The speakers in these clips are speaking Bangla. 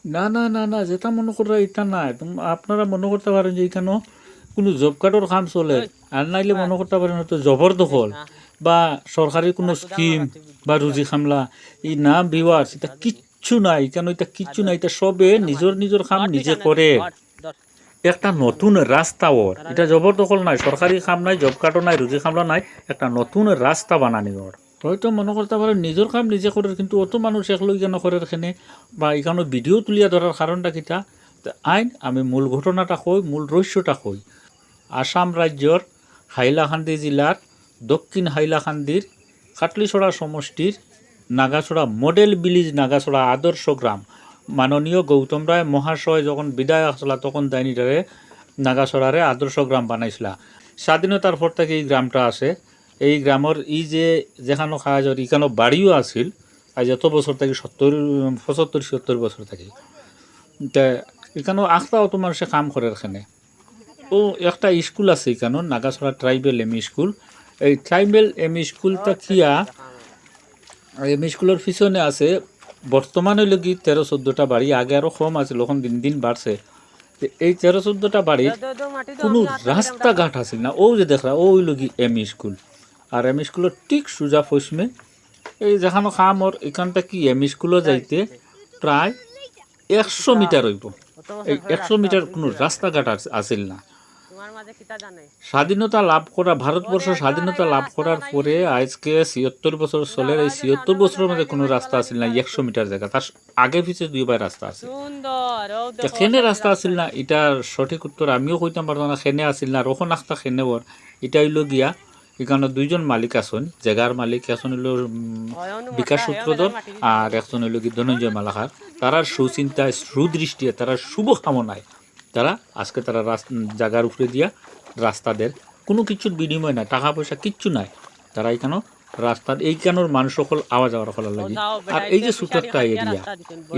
না না না না, যেটা মনে করা এটা নাই। আপনারা মনে করতে পারেন যে এখানে কোনো জব কার্ডের কাম চলে, আর নাইলে মনে করতে পারেন হয়তো জবরদখল বা সরকারি কোনো স্কিম বা রুজি খামলা। এই না ভিউয়ার্স, এটা কিচ্ছু নাই কেন, এটা কিচ্ছু নাই, এটা সবে নিজের নিজের কাম নিজে করে। একটা নতুন রাস্তা ওর, এটা জবরদখল নাই, সরকারি কাম নাই, জব কার্ডও নাই, রুজি খামলা নাই, একটা নতুন রাস্তা বানানি ওর। হয়তো মনে করতে পারে নিজের কাম নিজে করে, কিন্তু অত মানুষ একলই কেন করে এখানে বা এখানে ভিডিও তুলিয়া ধরার কারণটা কিটা। আইন আমি মূল ঘটনাটা কই, মূল রহস্যটা কই। আসাম রাজ্যর হাইলাকান্দি জেলার দক্ষিণ হাইলাকান্দির খাটলিছড়া সমষ্টির নাগাছড়া মডেল ভিলেজ, নাগাছড়া আদর্শ গ্রাম, মাননীয় গৌতম রায় মহাশয় যখন বিদায় আসলা তখন দাইনিটারে নাগাছড়ারে আদর্শ গ্রাম বানাইছিলা। স্বাধীনতার পর থেকে এই গ্রামটা আছে। এই গ্রামের এই যে যেখানে খাওয়া যায় এখানে বাড়িও আছিল, আজ এত বছর থেকে 75-77 বছর থেকে। তা এখানেও আখটা অত মানুষে কাম করে এখানে। ও একটা স্কুল আছে এখানে, নাগাছড়া ট্রাইবেল এম স্কুল। এই ট্রাইবেল এম স্কুলটা কিয়া, এম স্কুলের পিছনে আছে বর্তমানে লগি 13-14টা বাড়ি, আগে আরও কম আছে, এখন দিন দিন বাড়ছে। এই 13-14টা বাড়ির কোনো রাস্তাঘাট আছে না। ও যে দেখরা ওই লগি এম স্কুল, আর এম স্কুলের ঠিক সোজা পশ্চিমে এই যেখানে খামর এখানটা কি এম স্কুলও যাইতে প্রায় 100 মিটার হইব। এই 100 মিটার কোনো রাস্তাঘাট আসিল না। স্বাধীনতা লাভ করা, ভারতবর্ষ স্বাধীনতা লাভ করার পরে আজকে 76 বছর চলে। এই 76 বছরের মধ্যে কোনো রাস্তা আসিল না 100 মিটার জায়গা, তার আগে পিছিয়ে দুইবার রাস্তা আছে। খেনে রাস্তা আসিল না, এটার সঠিক উত্তর আমিও কইতাম পারতাম না। খেনে আসিল না, রখন আখতা খেনে বর এটা হইল গিয়া এখানে দুইজন মালিক আছেন, জায়গার মালিক একজন হইল বিকাশ সূত্রধর, আর একজন হইল কি ধনঞ্জয় মালাকার। তারা সুচিন্তায় সুদৃষ্টি, তারা শুভ কামনায় তারা আজকে তারা জায়গার উপরে দিয়া রাস্তা দেয়। কোনো কিছুর বিনিময় নাই, টাকা পয়সা কিচ্ছু নাই। তারা এখানে রাস্তার এইখানোর মানুষ সকল আওয়া যাওয়ার ফলার লাগে। আর এই যে ছোট একটা এরিয়া,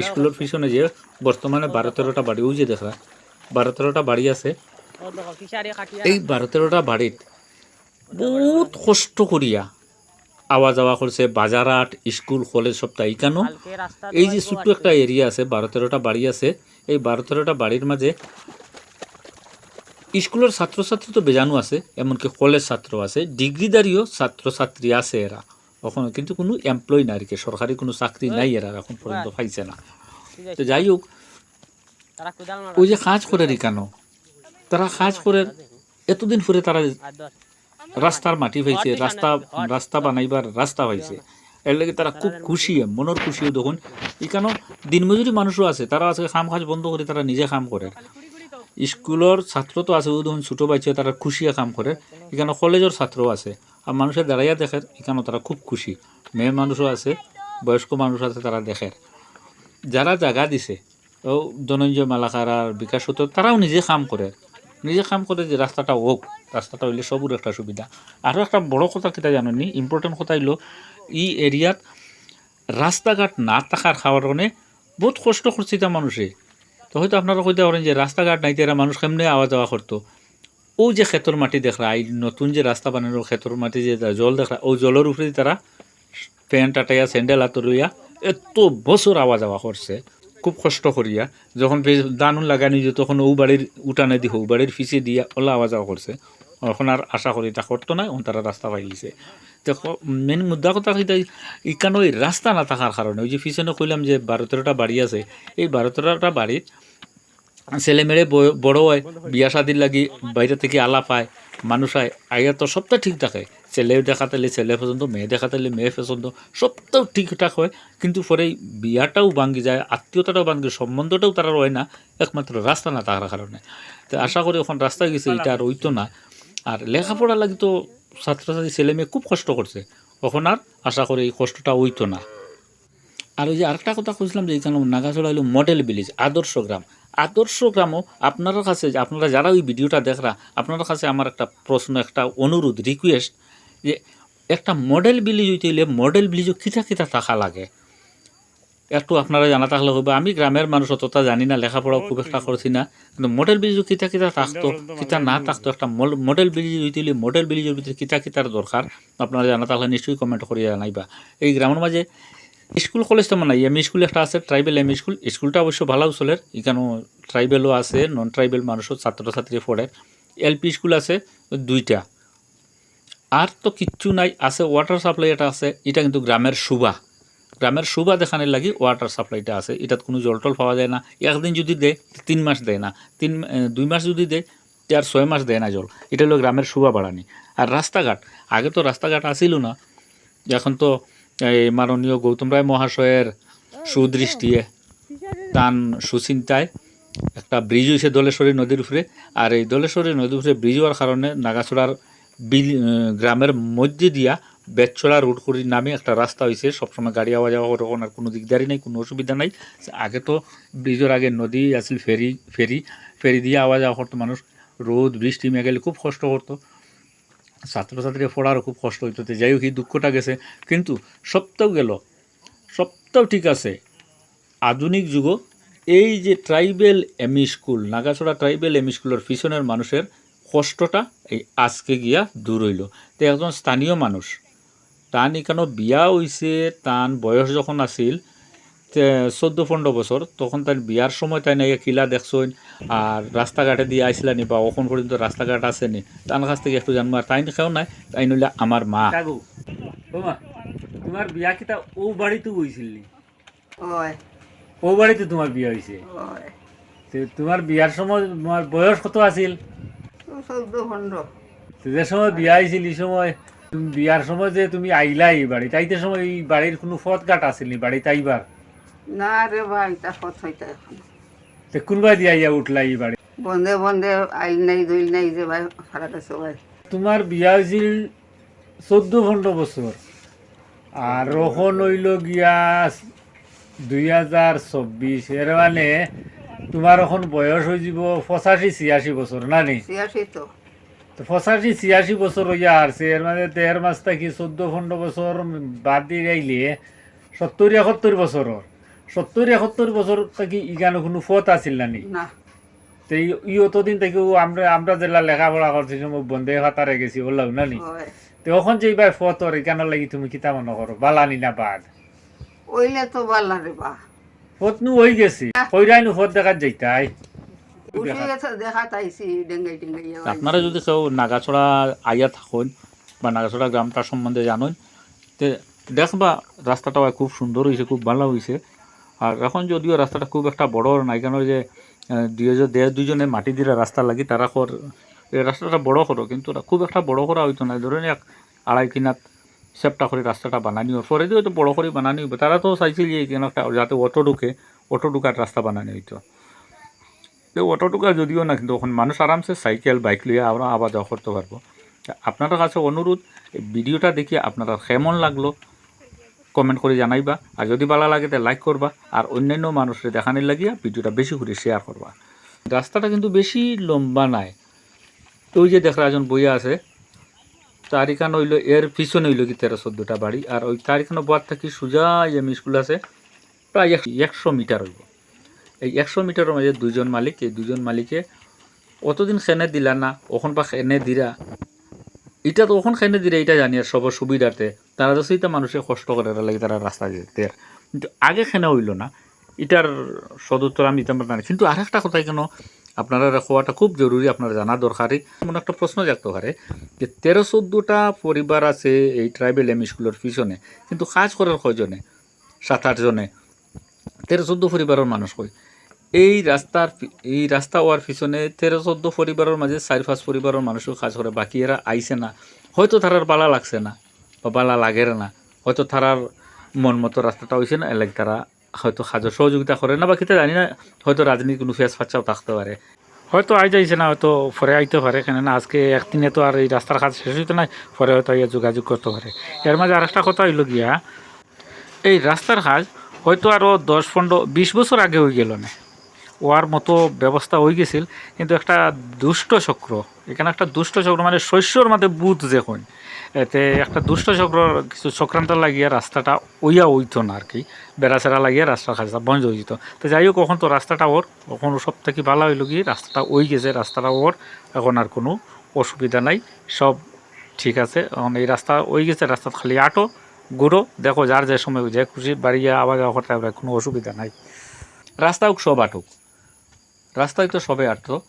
স্কুলের পিছনে যে বর্তমানে 12-13টা বাড়ি, ওই যে দেখা 12-13টা বাড়ি আছে। এই 12-13টা বাড়িত বহুত কষ্ট করিয়া আওয়া যাওয়া করছে, বাজারহাট, স্কুল, কলেজ সব তাই কেন। এই যে ছোট্ট একটা এরিয়া আছে, 12-13টা বাড়ি আছে। এই 12-13টা বাড়ির মাঝে স্কুলের ছাত্রছাত্রী তো বেজানো আছে, এমনকি কলেজ ছাত্র আছে, ডিগ্রিধারীও ছাত্রছাত্রী আছে এরা। কখনো কিন্তু কোনো এমপ্লয় নাই, আর কি সরকারি কোনো চাকরি নাই এরা এখন পর্যন্ত পাইছে না। তো যাই হোক, ওই যে কাজ করে কেন, তারা কাজ করে এতদিন পরে তারা রাস্তার মাটি পাইছে, রাস্তা বানাইবার রাস্তা পাইছে। এর লাগে তারা খুব খুশি, মনের খুশিও। দেখুন এখানেও দিনমজুরি মানুষও আছে, তারা আজকে কাম কাজ বন্ধ করে তারা নিজে কাম করে। স্কুলের ছাত্র তো আছে, দেখুন ছোটো বাচ্চা, তারা খুশিয়া কাম করে। এখানে কলেজের ছাত্রও আছে, আর মানুষের দাঁড়াইয়া দেখে এখানেও তারা খুব খুশি। মেয়ে মানুষও আছে, বয়স্ক মানুষ আছে, তারা দেখে। যারা জায়গা দিছে ও ধনঞ্জয় মালাকার আর বিকাশ সূত্র, তারাও নিজে কাম করে, নিজে কাম করে যে রাস্তাটা হোক। রাস্তাটা হইলে সবুর একটা সুবিধা। আরও একটা বড় কথা কিতা জানেননি, ইম্পর্টেন্ট কথা হইল এই এরিয়াত রাস্তাঘাট না থাকার কারণে বহুত কষ্ট করছে তা মানুষে। তো হয়তো আপনারা কইতে পারেন যে রাস্তাঘাট নাই এরা মানুষ কেমনে আওয়া যাওয়া করতো। ও যে ক্ষেতর মাটি দেখরা, এই নতুন যে রাস্তা বানানো ক্ষেতর মাটি যে জল দেখরা, ও জলের উপরে তারা প্যান্ট আটাইয়া স্যান্ডেল হাতে লইয়া এত বছর আওয়া যাওয়া করছে, খুব কষ্ট করিয়া। যখন দানুন লাগানি যে তখন ও বাড়ির উঠানে দিয়ে ও বাড়ির ফিসে দিয়া ওলা আওয়া যাওয়া করছে। এখন আর আশা করি তা করতো না, তারা রাস্তা পাইলিছে। তো মেন মুদ্রা কথা কইতে ইকানো ওই রাস্তা না থাকার কারণে, ওই যে পিছনে কইলাম যে 12-13টা বাড়ি আছে, এই 12-13টা বাড়ির ছেলে মেয়ে বড় হয়, বিয়া শাদির লাগি বাইরে থেকে আলাপ হয়, মানুষ হয়, আইয়া তো সবটা ঠিক থাকে। ছেলে দেখাতেলে ছেলে পছন্দ, মেয়ে দেখাতেলে মেয়ে পছন্দ, সবটাও ঠিকঠাক হয়। কিন্তু পরে বিয়াটাও ভাঙ্গি যায়, আত্মীয়তাটাও ভাঙ্গি, সম্বন্ধটাও তারা রয় না, একমাত্র রাস্তা না থাকার কারণে। তো আশা করি এখন রাস্তা গেছে, এটা আর হইতো না। আর লেখাপড়া লাগি তো ছাত্রছাত্রী ছেলে মেয়ে খুব কষ্ট করছে, এখন আর আশা করি এই কষ্টটা হইতো না। আর ওই যে আরেকটা কথা খুঁজলাম যে এখানে নাগাছড়া হলো মডেল ভিলেজ, আদর্শ গ্রাম। আদর্শ গ্রামও আপনার কাছে, আপনারা যারা ওই ভিডিওটা দেখরা, আপনার কাছে আমার একটা প্রশ্ন, একটা অনুরোধ, রিকোয়েস্ট, যে একটা মডেল ভিলেজ হইতে হইলে মডেল ভিলেজও কিতা কিতা থাকা লাগে একটু আপনারা জানা থাকলে হবে। আমি গ্রামের মানুষ, অতটা জানি না, লেখাপড়াও খুব একটা করছি না, কিন্তু মডেল ভিলেজও কিতা কিতা থাকতো, কিতা না থাকতো। একটা মডেল ভিলেজ হইতে হইলে মডেল ভিলেজের ভিতরে কিতা কিতার দরকার আপনারা জানা থাকলে নিশ্চয়ই কমেন্ট করিয়া জানাইবা। এই গ্রামের মাঝে স্কুল কলেজ তেমন নাই, এমই স্কুল একটা আছে, ট্রাইবেল এমই স্কুল। স্কুলটা অবশ্য ভালো চলের, এখানেও ট্রাইবেলও আছে, নন ট্রাইবেল মানুষও ছাত্রছাত্রী পড়ে। এলপি স্কুল আছে 2টা, আর তো কিচ্ছু নাই। আছে ওয়াটার সাপ্লাই এটা আছে, এটা কিন্তু গ্রামের সুবা দেখানোর লাগি ওয়াটার সাপ্লাইটা আছে। এটাত কোনো জল টল পাওয়া যায় না। একদিন যদি দেয় 3 মাস দেয় না, 2 মাস যদি দেয় আর 6 মাস দেয় না জল। এটা হলো গ্রামের সুবা বাড়ানি। আর রাস্তাঘাট, আগে তো রাস্তাঘাট আসিল না, এখন তো এই মাননীয় গৌতম রায় মহাশয়ের সুদৃষ্টিয়ে তান সুচিন্তায় একটা ব্রিজ হয়েছে দলেশ্বরী নদীর উপরে। আর এই দলেশ্বরী নদীর উপরে ব্রিজ হওয়ার কারণে নাগাছড়ার গ্রামের মধ্যে দিয়া বেতছড়া রোড করি নামে একটা রাস্তা হয়েছে। সবসময় গাড়ি আওয়া যাওয়া করে, আর কোনো দিকদারি নাই, কোনো অসুবিধা নাই। আগে তো ব্রিজের আগে নদী আসছিল, ফেরি দিয়ে আওয়া যাওয়া করতো মানুষ। রোদ বৃষ্টি মেঘেলে খুব কষ্ট করতো, ছাত্রছাত্রী পড়ারও খুব কষ্ট হইতো। যাই হোক, এই দুঃখটা গেছে। কিন্তু সবটাও গেল, সবটাও ঠিক আছে। আধুনিক যুগ এই যে tribal ME school, Nagachhara tribal ME স্কুলের পিছনের মানুষের কষ্টটা এই আজকে গিয়া দূর হইল। তো একজন স্থানীয় মানুষ, তান এখানে বিয়া হইছে, তান বয়স যখন আছিল 14-15 বছর, তখন তার বিয়ার সময় তাই নাকি কিলা দেখছেন আর রাস্তাঘাটে দিয়ে আইসিলানি বা ওখন পর্যন্ত রাস্তাঘাট আসেনি, তার কাছ থেকে একটু জানবো। আর তাই খেও নাই, তাই নইলে আমার মা। তোমার বিয়া কিতা ও বাড়িতে হয়েছিল? ও বাড়িতে তোমার বিয়া হয়েছে? তোমার বিয়ার সময় তোমার বয়স কত আছিল? 14-15। যে সময় বিয়া হয়েছিল এই সময় তুমি বিয়ার সময় যে তুমি আইলা এই বাড়ি, তাইতে সময় এই বাড়ির কোনো পথ ঘাট আসেল নি বাড়িতে আইবার? না রে ভাই, তা পথ হইতা এখন কোনবাই দিয়ে আইয়া উঠলা এই বাড়ি? বন্ধে বন্ধে আইল নাই দইল নাই যে ভাই খারাপ আছে ভাই। তোমার বিয়া হয়েছিল 14-15 বছর, আর রখন হইল গিয়া 2024। এর মানে তোমার এখন বয়স হয়ে যাব 85-86 বছর, না নি? 86 তো। 85-86 বছর হইয়া আসছে। এর মানে 1.5 মাস থাকি 14-15 বছর বাদ দিয়ে আইলে 70-71 বছর। 70-71 বছর থাকি ইগানো কোনো পথ আসিল না নি? না। তো ই অতদিন থেকে আমরা যেলা লেখাপড়া করছি বন্ধে হাতারে গেছি বললাম না নি? তো এখন যে এইবার পথ ওর এখানে লাগি তুমি কিতা মনে করো, বালানি না বাদ? ওইলে তো বাল্লা রে বা পথ নু হয়ে গেছি, কইরাইনু পথ দেখাত যাইতাই। দেখা তাইছি ডেঙ্গাই ডেঙ্গাই। আপনারা যদি কেউ নাগাছড়া আইয়া থাকুন বা নাগাছড়া গ্রামটা সম্বন্ধে জানুন, তো দেখবা রাস্তাটা খুব সুন্দর হয়েছে, খুব ভালো হয়েছে। আর এখন যদিও রাস্তাটা খুব একটা বড় না, এখানে যে 2জনে মাটি দিয়ে রাস্তা লাগি তারা এই রাস্তাটা বড় করো, কিন্তু খুব একটা বড় করা হইতো না। ধরেন 2.5 কিনাত সেপটা করে রাস্তাটা বানানি হতো, পরে দিয়ে হয়তো বড় করে বানানি হইব। তারা তো চাইছিল যে এখানে একটা যাতে অটো ঢুকার রাস্তা বানানি হইতো। তো অটো ঢুকা যদিও না, কিন্তু এখন মানুষ আরামসে সাইকেল বাইক লিয়ে আমরা আবার যাওয়া করতে পারবো। আপনাদের কাছে অনুরোধ, ভিডিওটা দেখে আপনারা কেমন লাগলো কমেন্ট করে জানাইবা। আর যদি ভালো লাগে তো লাইক করবা, আর অন্যান্য মানুষের দেখানোর লাগিয়া ভিডিওটা বেশি করে শেয়ার করবা। রাস্তাটা কিন্তু বেশি লম্বা নাই। ওই যে দেখা একজন বইয়া আছে, তার এখানে হইল এর পিছনে হইল কি 13-14টা বাড়ি। আর ওই তার এখানে বার থাকি সোজা এমই স্কুল আছে, প্রায় 100 মিটার হইব। এই 100 মিটারের মাঝে 2জন মালিক। এই 2জন মালিকে অতদিন খেনে দিলা না, ওখন বা খেনে দিরা, এটা তো ওখন খেনে দিরা এটা জানি। আর সবার সুবিধার্থে তারা তো সেইটা মানুষের কষ্ট করে লাগে তারা রাস্তা যেতে, কিন্তু আগে খেনে হইল না। এটার সদুত্তর আমি দিতে পারি। কিন্তু আর একটা কথা কেন আপনারা রাখোয়াটা খুব জরুরি, আপনারা জানা দরকারি। এমন একটা প্রশ্ন জাগতে পারে যে 13-14টা পরিবার আছে এই ট্রাইবেল এমই স্কুলের পিছনে, কিন্তু কাজ করার কয়জনে? 7-8 জনে। 13-14 পরিবারের মানুষ কই এই রাস্তা হওয়ার পিছনে 13-14 পরিবারের মাঝে 4-5 পরিবারের মানুষও কাজ করে, বাকি এরা আইসে না। হয়তো তারার বালা লাগছে না বা বালা লাগের না, হয়তো তারার মন মতো রাস্তাটা হয়েছে না, এলাকা তারা হয়তো কাজের সহযোগিতা করে না, বা কিতা জানি না। হয়তো রাজনীতি কোনো ফেস ফাচ্চাও থাকতে পারে, হয়তো আই যাইছে না, হয়তো পরে আইতে পারে। কেননা আজকে একদিনে তো আর এই রাস্তার কাজ শেষ হইতে নাই, পরে হয়তো আইয়া যোগাযোগ করতে পারে। এর মাঝে আরেকটা কথা হইল গিয়া, এই রাস্তার কাজ হয়তো আরও 10-15-20 বছর আগে হয়ে গেল না, ওয়ার মতো ব্যবস্থা হয়ে গেছিল। কিন্তু একটা দুষ্ট চক্র, এখানে একটা দুষ্ট চক্র মানে শস্যর মধ্যে বুধ যখন, এতে একটা দুষ্ট চক্র কিছু চক্রান্ত লাগিয়ে রাস্তাটা ওইতো না আর কি, বেড়াচেরা লাগিয়ে রাস্তার কাজটা বন্ধ হয়ে যেত। তো যাই হোক, এখন তো রাস্তাটা ওর, এখন সব থেকে ভালো হইল কি রাস্তাটা গেছে, রাস্তাটা ওর, এখন আর কোনো অসুবিধা নাই, সব ঠিক আছে। এখন এই রাস্তা গেছে, রাস্তা খালি আটো ঘুরো দেখো যার যে সময় যে খুশি বাড়িয়া আবার করতে কোনো অসুবিধা নাই রাস্তাও সব আটক রাস্তায় তো সবে আটক